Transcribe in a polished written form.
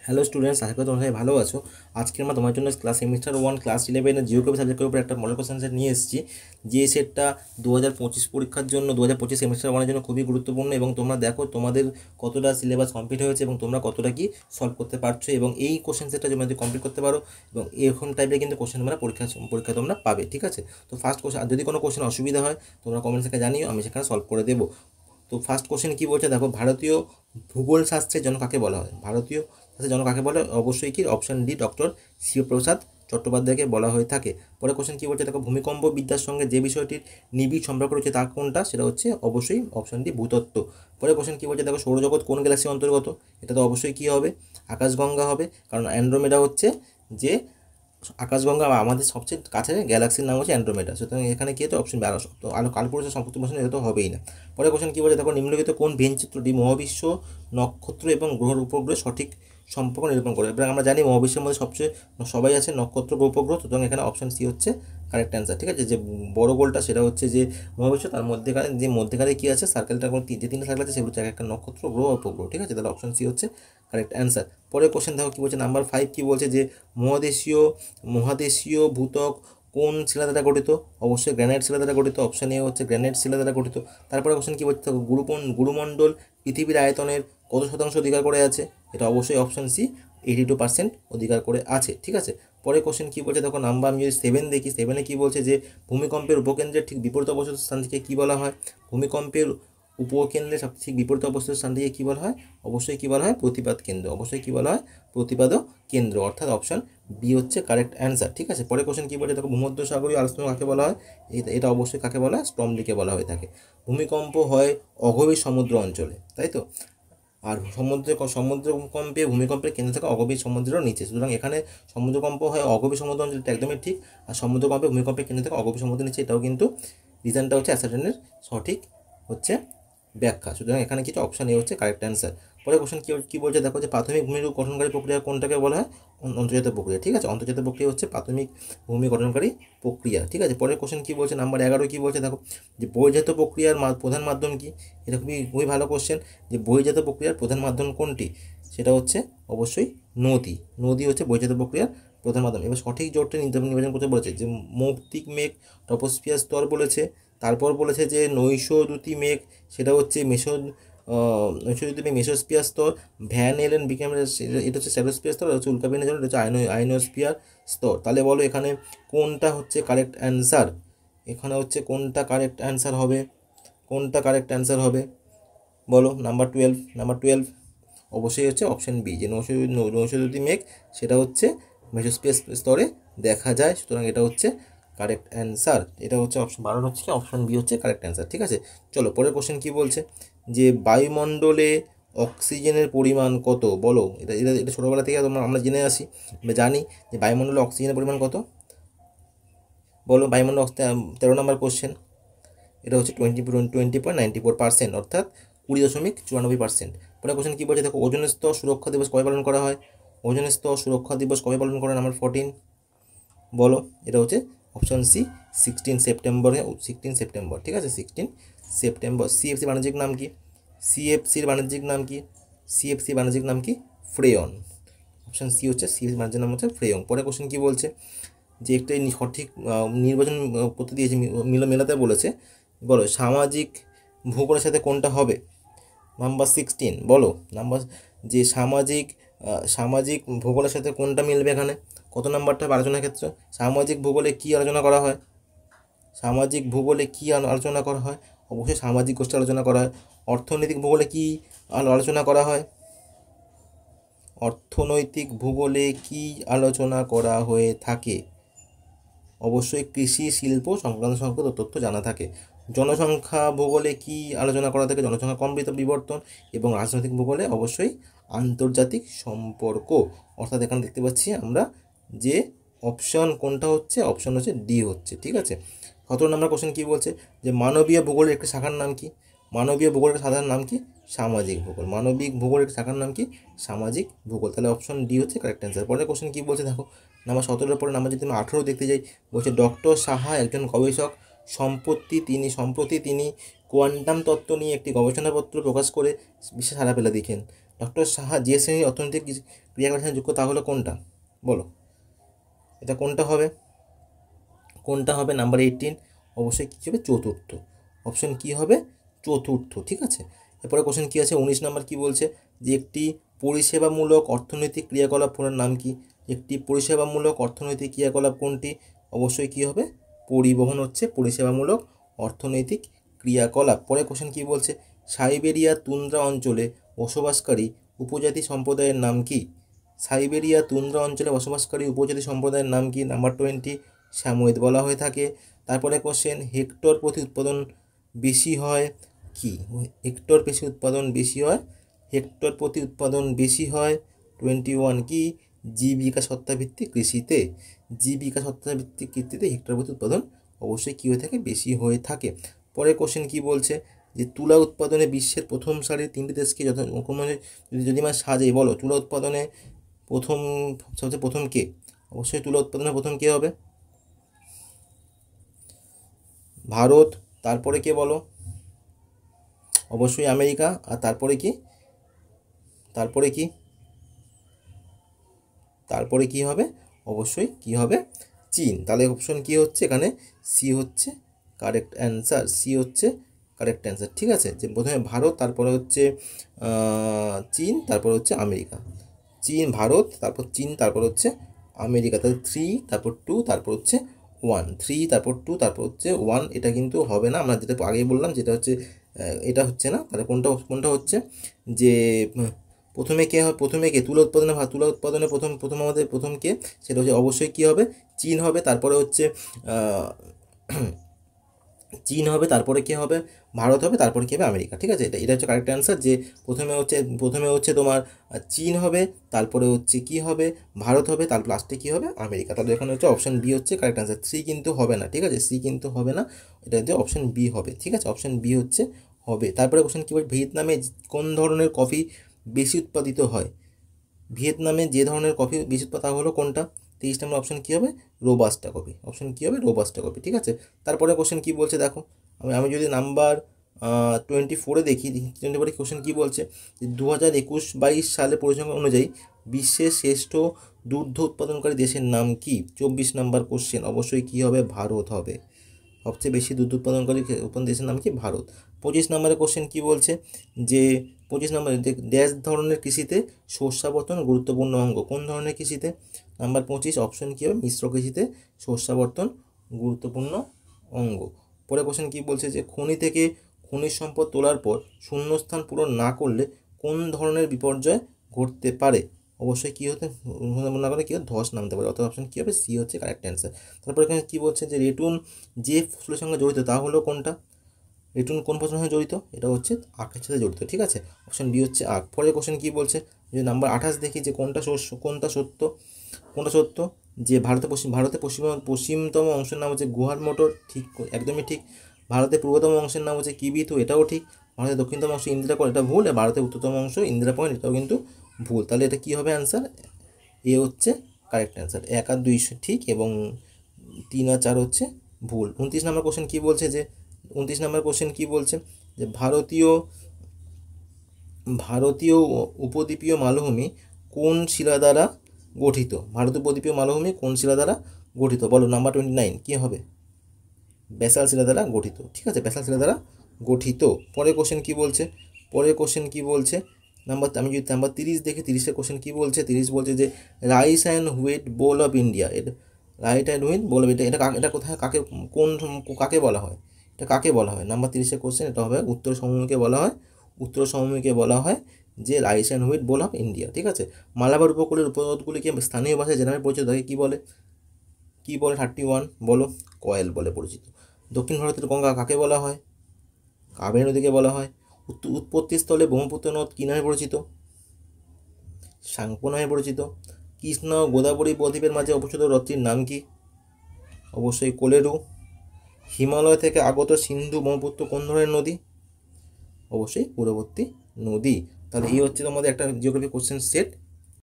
Hello students, আশা করি তোমরা সবাই ভালো আছো। আজকে আমরা তোমার জন্য ক্লাস সেমিস্টার 1 ক্লাস 11 জিওগ্রাফি সাবজেক্টের উপর একটা মডেল কোশ্চেন সেট নিয়ে এসেছি। যে সেটটা 2025 পরীক্ষার জন্য 2025 সেমিস্টার 1-এর জন্য খুবই গুরুত্বপূর্ণ এবং তোমরা দেখো তোমাদের কতটা সিলেবাস কমপ্লিট হয়েছে এবং তোমরা কতটা কি সলভ করতে পারছো, এবং এই কোশ্চেন সেটটা যদি কমপ্লিট করতে পারো এবং এরকম টাইপের কিন্তু কোশ্চেন তোমরা পরীক্ষা তোমরা পাবে। ঠিক আছে, তো ফার্স্ট কোশ্চেন, যদি কোনো কোশ্চেন অসুবিধা হয় তোমরা কমেন্ট সেখানে জানিও, আমি সেখানে সলভ করে দেবো। তো ফার্স্ট কোশ্চেন কী বলছে দেখো, ভারতীয় ভূগোল শাস্ত্রের জনক কাকে বলা হয়? ভারতীয় শাস্ত্রের জনক কাকে বলে? অবশ্যই কি অপশন ডি, ডক্টর শিবপ্রসাদ চট্টোপাধ্যায়কে বলা হয়ে থাকে। পরে কোশ্চেন কী বলছে দেখো, ভূমিকম্প বিদ্যার সঙ্গে যে বিষয়টির নিবিড় সম্পর্ক রয়েছে তা কোনটা? সেটা হচ্ছে অবশ্যই অপশন ডি, ভূতত্ত্ব। পরে কোশ্চেন কী বলছে দেখো, সৌরজগৎ কোন গ্যালাক্সির অন্তর্গত? এটা তো অবশ্যই কী হবে? আকাশগঙ্গা হবে, কারণ অ্যান্ড্রোমেডা হচ্ছে যে আকাশগঙ্গা বা আমাদের সবচেয়ে কাছে গ্যালাক্সির নাম হচ্ছে অ্যান্ড্রোমেডা। সুতরাং এখানে কী হচ্ছে অপশন 12, তো আলো কালপুরুষের সম্পত্তি বসে এটা তো হবেই না। পরে কোশ্চেন কী বলছে দেখো, নিম্নলিখিত কোন ভেনচিত্রটি মহাবিশ্ব, নক্ষত্র এবং গ্রহের উপগ্রহের সঠিক সম্পর্ক নিরূপণ করে? এবার আমরা জানি মহাবিশ্বের মধ্যে সবচেয়ে সবাই আছে নক্ষত্র বা উপগ্রহ, সুতরাং এখানে অপশন সি হচ্ছে কারেক্ট অ্যান্সার। ঠিক আছে, যে বড় গোলটা সেটা হচ্ছে যে মহাবিশ্ব, তার মধ্যেখানে যে মধ্যেখানে কী আছে সার্কেলটা, যে তিনটা সার্কেল আছে সেগুলো হচ্ছে একটা নক্ষত্র, গ্রহ, উপগ্রহ। ঠিক আছে, তাহলে অপশন সি হচ্ছে কারেক্ট অ্যান্সার। পরে কোশ্চেন দেখো কী বলছে, নাম্বার 5 কী বলছে, যে মহাদেশীয় মহাদেশীয় ভূত্বক কোন শিলা দ্বারা গঠিত? অবশ্যই গ্রানাইট শিলা দ্বারা গঠিত, অপশন এ হচ্ছে গ্রানাইট শিলা দ্বারা গঠিত। তারপরে কোশ্চেন কী বলছে, গুরুমণ্ডল পৃথিবীর আয়তনের কত শতাংশ অধিকার করে আছে? এটা অবশ্যই অপশন সি, 82% অধিকার করে আছে। ঠিক আছে, পরে কোশ্চেন কী বলছে দেখো, নাম্বার আমি যদি 7 দেখি, 7-এ কী বলছে, যে ভূমিকম্পের উপকেন্দ্রের ঠিক বিপরীত অবস্থিত স্থানটিকে কী বলা হয়? ভূমিকম্পের উপকেন্দ্রের সব ঠিক বিপরীত অবস্থিত স্থানটিকে কী বলা হয়? অবশ্যই কী বলা হয়? প্রতিপাদ কেন্দ্র। অবশ্যই কী বলা হয়? প্রতিপাদ কেন্দ্র, অর্থাৎ অপশন বি হচ্ছে কারেক্ট অ্যান্সার। ঠিক আছে, পরে কোশ্চেন কী বলছে দেখো, ভূমধ্যসাগরীয় আলোচনা কাকে বলা হয়? এটা অবশ্যই কাকে বলা হয়? স্টর্মলিকে বলা হয়ে থাকে। ভূমিকম্প হয় অগভীর সমুদ্র অঞ্চলে, তাই তো, আর সমুদ্রকম্পে ভূমিকম্পের কেন্দ্র থেকে অগভীর সমুদ্রের নিচে, সুতরাং এখানে সমুদ্রকম্প হয় অগভীর সমুদ্র অঞ্চল, এটা একদমই ঠিক। আর সমুদ্রকম্পে ভূমিকম্পের কেন্দ্র থেকে অগভীর সমুদ্রের নিচে, এটাও কিন্তু রিজনটা হচ্ছে অ্যাসার্টেনের সঠিক হচ্ছে ব্যাখ্যা। সুতরাং এখানে কিছু অপশান এ হচ্ছে কারেক্ট অ্যান্সার। পরে কোশ্চেন কী বলছে দেখো, যে প্রাথমিক ভূমিরূপ গঠনকারী প্রক্রিয়া কোনটাকে বলা হয়? অন্তর্জাত প্রক্রিয়া। ঠিক আছে, অন্তর্জাত প্রক্রিয়া হচ্ছে প্রাথমিক ভূমি গঠনকারী প্রক্রিয়া। ঠিক আছে, পরের কোশ্চেন কী বলছে, নাম্বার 11 কী বলছে দেখো, যে বহির্জাত প্রক্রিয়ার প্রধান মাধ্যম কি? এটা খুবই ভালো কোশ্চেন, যে বহির্জাত প্রক্রিয়ার প্রধান মাধ্যম কোনটি? সেটা হচ্ছে অবশ্যই নদী। নদী হচ্ছে বহির্জাত প্রক্রিয়ার প্রধান মাধ্যম। এবার সঠিক জোটটা নির্বাচন করতে বলেছে, যে মৌক্তিক মেঘ ট্রপোস্ফিয়ার স্তর বলেছে, তারপর বলেছে যে নৈশদ্যুতি মেঘ, সেটা হচ্ছে নৈশদ্যুতি মেঘ মেসোস্ফিয়ার স্তর, ভ্যান এলেন বিকেম, এটা হচ্ছে স্ট্র্যাটোস্ফিয়ার স্তর, হচ্ছে উল্কাপিণ্ডের জন্য এটা হচ্ছে আইনোস্ফিয়ার স্তর। তাহলে বলো এখানে কোনটা হচ্ছে কারেক্ট অ্যান্সার? এখানে হচ্ছে কোনটা কারেক্ট অ্যান্সার হবে? কোনটা কারেক্ট অ্যান্সার হবে বলো? নাম্বার 12 অবশ্যই হচ্ছে অপশন বি, যে নৈশদ্যুতি মেঘ সেটা হচ্ছে মেসোস্ফিয়ার স্তরে দেখা যায়, সুতরাং এটা হচ্ছে কারেক্ট অ্যান্সার। এটা হচ্ছে অপশন 12 হচ্ছে কি অপশন বি হচ্ছে কারেক্ট অ্যান্সার। ঠিক আছে, চলো পরের কোশ্চেন কী বলছে, যে বায়ুমণ্ডলে অক্সিজেনের পরিমাণ কত? বলো, এটা এটা এটা ছোটোবেলা থেকে আমরা জেনে আসি, জানি যে বায়ুমণ্ডলে অক্সিজেনের পরিমাণ কত। বলো, বায়ুমণ্ডল 13 নম্বর কোশ্চেন, এটা হচ্ছে 20.94%, অর্থাৎ 20.94%। পরে কোশ্চেন কী বলছে দেখো, ওজোন স্তর সুরক্ষা দিবস কবে পালন করা হয়? ওজোন স্তর সুরক্ষা দিবস কবে পালন করা হয়? নাম্বার 14 বলো, এটা হচ্ছে অপশন সি, 16 সেপ্টেম্বরে, 16 সেপ্টেম্বর। ঠিক আছে, 16 সেপ্টেম্বর। সিএফসি বাণিজ্যিক নাম কি? সিএফসির বাণিজ্যিক নাম কি? সিএফসি বাণিজ্যিক নাম কি? ফ্রেয়ন। অপশন সি হচ্ছে সিএফসি বাণিজ্যিক নাম হচ্ছে ফ্রেয়ন। পরে কোশ্চেন কী বলছে, যে একটা সঠিক নির্বাচন করতে দিয়েছে, মেলাতে বলেছে, বলো সামাজিক ভূগোলের সাথে কোনটা হবে? নাম্বার 16 বলো, যে সামাজিক ভূগোলের সাথে কোনটা মিলবে এখানে? কত নাম্বারটা আলোচনার ক্ষেত্রে? সামাজিক ভূগোলে কী আলোচনা করা হয়? সামাজিক ভূগোলে কী আলোচনা করা হয়? অবশ্যই সামাজিক গোষ্ঠী আলোচনা করা হয়। অর্থনৈতিক ভূগোলে কী আলোচনা করা হয়? অর্থনৈতিক ভূগোলে কী আলোচনা করা হয়ে থাকে? অবশ্যই কৃষি শিল্প সংক্রান্ত তথ্য জানা থাকে। জনসংখ্যা ভূগোলে কী আলোচনা করা থাকে? জনসংখ্যা বিবর্তন। এবং রাজনৈতিক ভূগোলে অবশ্যই আন্তর্জাতিক সম্পর্ক। অর্থাৎ এখানে দেখতে পাচ্ছি আমরা যে অপশন কোনটা হচ্ছে, অপশন হচ্ছে ডি হচ্ছে। ঠিক আছে, 17 নম্বর কোশ্চেন কী বলছে, যে মানবীয় ভূগোলের একটি শাখার নাম কি? মানবীয় ভূগোলের সাধারণ নাম কি? সামাজিক ভূগোল। মানবিক ভূগোলের শাখার নাম কি? সামাজিক ভূগোল। তাহলে অপশন ডি হচ্ছে কারেক্ট অ্যান্সার। পরের কোশ্চেন কী বলছে দেখো, নাম্বার 17 পরে নাম্বার যদি আমি 18 দেখতে যাই, বলছে ডক্টর সাহা একজন গবেষক, সম্প্রতি তিনি কোয়ান্টাম তত্ত্ব নিয়ে একটি গবেষণাপত্র প্রকাশ করে বিশ্বে সাড়া ফেলে দিয়েছেন। ডক্টর সাহা যে শ্রেণীর অর্থনৈতিক ক্রিয়াকলাপের সাথে যুক্ত তা হলো কোনটা? বলো এটা কোনটা হবে? কোনটা হবে? নাম্বার 18 অবশ্যই কী হবে? চতুর্থ। অপশন কি হবে? চতুর্থ। ঠিক আছে, এরপরে কোশ্চেন কী আছে? 19 নম্বর কি বলছে? যে একটি পরিষেবামূলক অর্থনৈতিক ক্রিয়াকলাপ ফোনের নাম কি? একটি পরিষেবামূলক অর্থনৈতিক ক্রিয়াকলাপ কোনটি? অবশ্যই কি হবে? পরিবহন হচ্ছে পরিষেবামূলক অর্থনৈতিক ক্রিয়াকলাপ। পরে কোশ্চেন কি বলছে? সাইবেরিয়া তুন্দ্রা অঞ্চলে বসবাসকারী উপজাতি সম্প্রদায়ের নাম কি? সাইবেরিয়া তুন্দ্রা অঞ্চলে বসবাসকারী উপজাতি সম্প্রদায়ের নাম কি? নাম্বার 20 সাময়িক বলা হয়ে থাকে। তারপরে কোশ্চেন হেক্টর প্রতি উৎপাদন বেশি হয় কি? হেক্টর প্রতি উৎপাদন বেশি হয়, হেক্টর প্রতি উৎপাদন বেশি হয় 21 কি? জীবিকা সত্তাভিত্তিক কৃষিতে। জীবিকা সত্তাভিত্তিক কৃষিতে হেক্টর প্রতি উৎপাদন অবশ্যই কী হয়ে থাকে? বেশি হয়ে থাকে। পরে কোশ্চেন কি বলছে? যে তুলা উৎপাদনে বিশ্বের প্রথম সারির 3টি দেশকে যদি মানে সাজে বলো, তুলা উৎপাদনে প্রথম সবচেয়ে প্রথম কে? অবশ্যই তুলা উৎপাদনে প্রথম কে হবে? ভারত। তারপরে কে বলো? অবশ্যই আমেরিকা। আর তারপরে কি? তারপরে কি? তারপরে কি হবে? অবশ্যই কি হবে? চীন। তাহলে অপশন কি হচ্ছে এখানে? সি হচ্ছে কারেক্ট অ্যান্সার। সি হচ্ছে কারেক্ট অ্যান্সার। ঠিক আছে, যে প্রথমে ভারত, তারপরে হচ্ছে চীন, তারপর হচ্ছে আমেরিকা। চীন, ভারত, তারপর চীন, তারপর হচ্ছে আমেরিকা। তাহলে 3, তারপর 2, তারপর হচ্ছে 1। 3, তারপর 2, তারপর হচ্ছে 1। এটা কিন্তু হবে না, আমরা যেটা আগেই বললাম, যেটা হচ্ছে এটা হচ্ছে না। তাহলে কোনটা কোনটা হচ্ছে? যে প্রথমে কে হবে? প্রথমে কে? তুলা উৎপাদনে তুলা উৎপাদনে প্রথম প্রথম আমাদের প্রথম কে? সেটা হচ্ছে অবশ্যই কী হবে? চীন হবে। তারপরে হচ্ছে চীন হবে, তারপরে কী হবে? ভারত হবে, তারপরে কী হবে? আমেরিকা। ঠিক আছে, এটা হচ্ছে কারেক্ট অ্যান্সার। যে প্রথমে হচ্ছে তোমার চীন হবে, তারপরে হচ্ছে কি হবে? ভারত হবে, তার লাস্টে কী হবে? আমেরিকা। তাহলে এখানে হচ্ছে অপশন বি হচ্ছে কারেক্ট অ্যান্সার। সি কিন্তু হবে না। ঠিক আছে, সি কিন্তু হবে না, এটা হচ্ছে অপশন বি হবে। ঠিক আছে, অপশন বি হচ্ছে হবে। তারপরে কোশ্চেন কী বলছে? ভিয়েতনামে কোন ধরনের কফি বেশি উৎপাদিত হয়? ভিয়েতনামে যে ধরনের কফি বেশি উৎপাদন হলো কোনটা? 23 নম্বর অপশন কী হবে? Robusta coffee. অপশন কী হবে? Robusta coffee. ঠিক আছে, তারপরে কোশ্চেন কী বলছে দেখো। আমি যদি নাম্বার 24 দেখি, 24 কোশ্চেন কী বলছে? যে 2021-22 সালে পরিসংখ্যান অনুযায়ী বিশ্বের শ্রেষ্ঠ দুগ্ধ উৎপাদনকারী দেশের নাম কি? 24 নম্বর কোশ্চেন। অবশ্যই কী হবে? ভারত হবে। সবচেয়ে বেশি দুধ উৎপাদনকারী দেশের নাম কি? ভারত। 25 নম্বরের কোশ্চেন কী বলছে? যে 25 নম্বরে ড্যাশ ধরনের কৃষিতে শস্যাবর্তন গুরুত্বপূর্ণ অঙ্গ? কোন ধরনের কৃষিতে? নাম্বার 25 অপশন কী হবে? মিশ্র কৃষিতে শস্যাবর্তন গুরুত্বপূর্ণ অঙ্গ। পরে কোশ্চেন কী বলছে? যে খনি থেকে খনিজ সম্পদ তোলার পর শূন্যস্থান পূরণ না করলে কোন ধরনের বিপর্যয় ঘটতে পারে? অবশ্যই কী হতে না করে কী হবে? ধস নামতে পারে। অর্থাৎ অপশন কী হবে? সি হচ্ছে কারেক্ট অ্যান্সার। তারপর এখানে কী বলছে? যে রেটুন যে ফসলের সঙ্গে জড়িত তা হলো কোনটা? রেটুন কোন ফসলের সঙ্গে জড়িত? এটা হচ্ছে আখের সাথে জড়িত। ঠিক আছে, অপশন বি হচ্ছে আখ। পরের কোশ্চেন কী বলছে? যে নাম্বার 28 দেখি, যে কোনটা সত্য? কোনটা সত্য? যে ভারতের পশ্চিমতম অংশের নাম হচ্ছে গুহার মোটর। ঠিক, একদমই ঠিক। ভারতের পূর্বতম অংশের নাম হচ্ছে কিবিথু, এটাও ঠিক। ভারতের দক্ষিণতম অংশ ইন্দিরা পয়েন্ট, এটা ভুল। আর ভারতের উত্তরতম অংশ ইন্দিরা পয়েন্ট, এটাও কিন্তু ভুল। তাহলে এটা কী হবে? অ্যান্সার এ হচ্ছে কারেক্ট অ্যান্সার। 1 আর 2 ঠিক এবং 3 আর 4 হচ্ছে ভুল। 29 নম্বর কোশ্চেন কী বলছে? যে 29 নম্বর কোশ্চেন কী বলছে? যে ভারতীয় উপদ্বীপীয় মালভূমি কোন শিলা দ্বারা গঠিত? ভারতীয় উপদ্বীপীয় মালভূমি কোন শিলা দ্বারা গঠিত? বলো। নাম্বার 29 কী হবে? ব্যাসাল্ট শিলা দ্বারা গঠিত। ঠিক আছে, ব্যাসাল্ট শিলা দ্বারা গঠিত। পরের কোশ্চেন কী বলছে? আমি যদি নাম্বার 30 দেখি, 30-এর কোশ্চেন কী বলছে? 30 বলছে যে rice and wheat bowl of India. এটা right and wheat bowl of India, এটা কোথায় কাকে বলা হয়? এটা কাকে বলা হয়? নাম্বার 30-এর কোশ্চেন এটা হবে উত্তর সমভূমিকে বলা হয়। উত্তর সমভূমিকে বলা হয় যে rice and wheat bowl of India. ঠিক আছে, মালাবার উপকূলের উপনদগুলিকে স্থানীয় ভাষায় যে নামে পরিচিত তাকে কী বলে? 31 বলো। কয়েল বলে পরিচিত। দক্ষিণ ভারতের গঙ্গা কাকে বলা হয়? কাবেরী নদীকে বলা হয়। উৎপত্তিস্থলে ব্রহ্মপুত্র নদ কী নামে পরিচিত? সাংপো নামে পরিচিত। কৃষ্ণ ও গোদাবরী বদ্বীপের মাঝে অবস্থিত হ্রদটির নাম কি? অবশ্যই কোলেরু। হিমালয় থেকে আগত সিন্ধু ব্রহ্মপুত্র কোন ধরনের নদী? অবশ্যই পূর্ববর্তী নদী। তাহলে এই হচ্ছে তোমাদের একটা জিওগ্রাফি কোশ্চেন সেট।